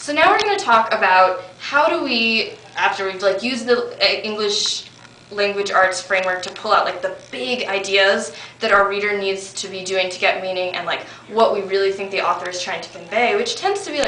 So now we're going to talk about how do we, after we've used the English language arts framework to pull out the big ideas that our reader needs to be doing to get meaning, and what we really think the author is trying to convey, which tends to be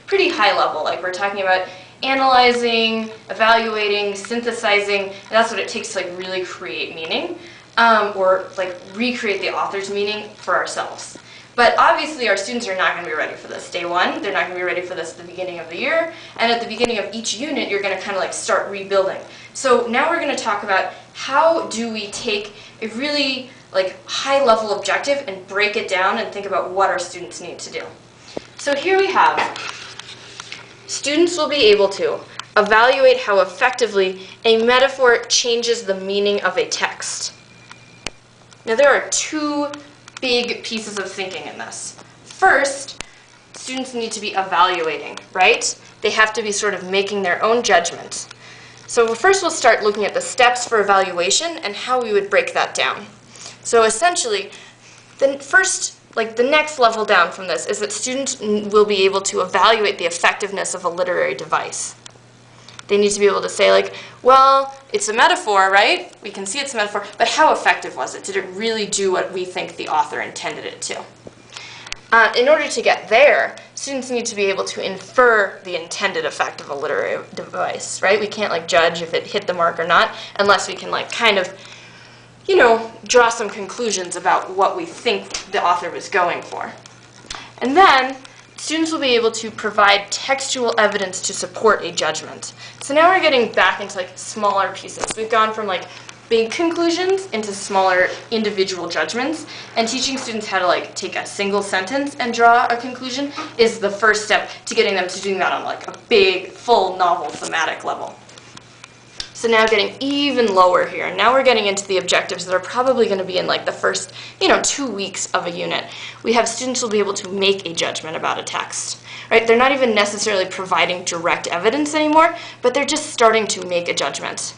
pretty high level. We're talking about analyzing, evaluating, synthesizing, and that's what it takes to really create meaning, or recreate the author's meaning for ourselves. But obviously our students are not going to be ready for this day one. They're not going to be ready for this at the beginning of the year, and at the beginning of each unit you're going to kind of start rebuilding. So now we're going to talk about how do we take a really high level objective and break it down and think about what our students need to do. So here we have, students will be able to evaluate how effectively a metaphor changes the meaning of a text. Now there are two big pieces of thinking in this. First, students need to be evaluating, right? They have to be sort of making their own judgment. So first we'll start looking at the steps for evaluation and how we would break that down. So essentially, the next level down from this is that students will be able to evaluate the effectiveness of a literary device. They need to be able to say well, it's a metaphor, right? We can see it's a metaphor, but how effective was it? Did it really do what we think the author intended it to? In order to get there, students need to be able to infer the intended effect of a literary device, right? We can't judge if it hit the mark or not unless we can kind of, draw some conclusions about what we think the author was going for. And then students will be able to provide textual evidence to support a judgment. So now we're getting back into smaller pieces. We've gone from big conclusions into smaller individual judgments, and teaching students how to take a single sentence and draw a conclusion is the first step to getting them to doing that on a big, full novel thematic level. So now getting even lower here. Now we're getting into the objectives that are probably going to be in the first 2 weeks of a unit. We have students will be able to make a judgment about a text. Right? They're not even necessarily providing direct evidence anymore, but they're just starting to make a judgment.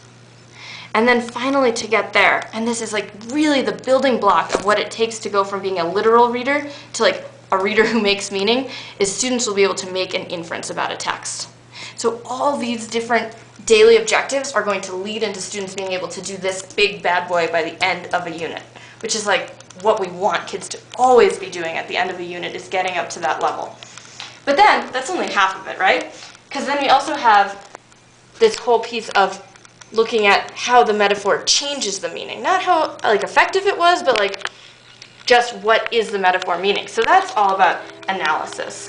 And then finally to get there, and this is really the building block of what it takes to go from being a literal reader to a reader who makes meaning, is students will be able to make an inference about a text. So all these different daily objectives are going to lead into students being able to do this big bad boy by the end of a unit, which is what we want kids to always be doing at the end of a unit, is getting up to that level. But then, that's only half of it, right? Because then we also have this whole piece of looking at how the metaphor changes the meaning. Not how effective it was, but just what is the metaphor meaning. So that's all about analysis.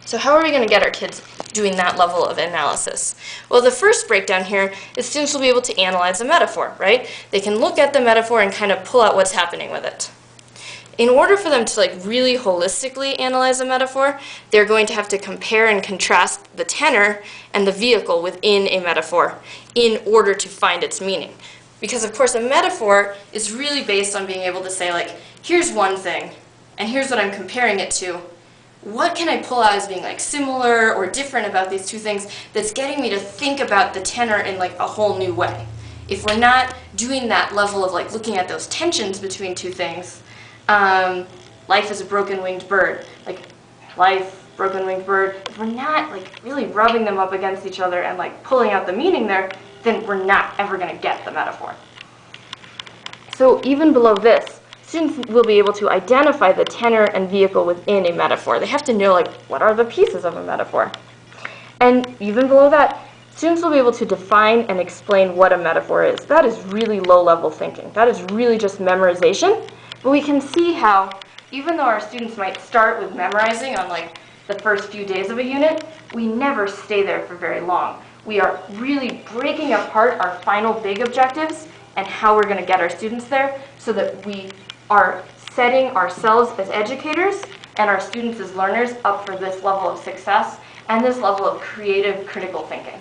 So how are we going to get our kids doing that level of analysis? Well, the first breakdown here is students will be able to analyze a metaphor, right? They can look at the metaphor and kind of pull out what's happening with it. In order for them to really holistically analyze a metaphor, they're going to have to compare and contrast the tenor and the vehicle within a metaphor in order to find its meaning. Because of course a metaphor is really based on being able to say here's one thing, and here's what I'm comparing it to. What can I pull out as being similar or different about these two things that's getting me to think about the tenor in a whole new way? If we're not doing that level of looking at those tensions between two things, life is a broken-winged bird. Life, broken-winged bird. If we're not really rubbing them up against each other and pulling out the meaning there, then we're not ever going to get the metaphor. So even below this, students will be able to identify the tenor and vehicle within a metaphor. They have to know what are the pieces of a metaphor. And even below that, students will be able to define and explain what a metaphor is. That is really low-level thinking. That is really just memorization. But we can see how, even though our students might start with memorizing on the first few days of a unit, we never stay there for very long. We are really breaking apart our final big objectives and how we're going to get our students there so that we are setting ourselves as educators and our students as learners up for this level of success and this level of creative, critical thinking.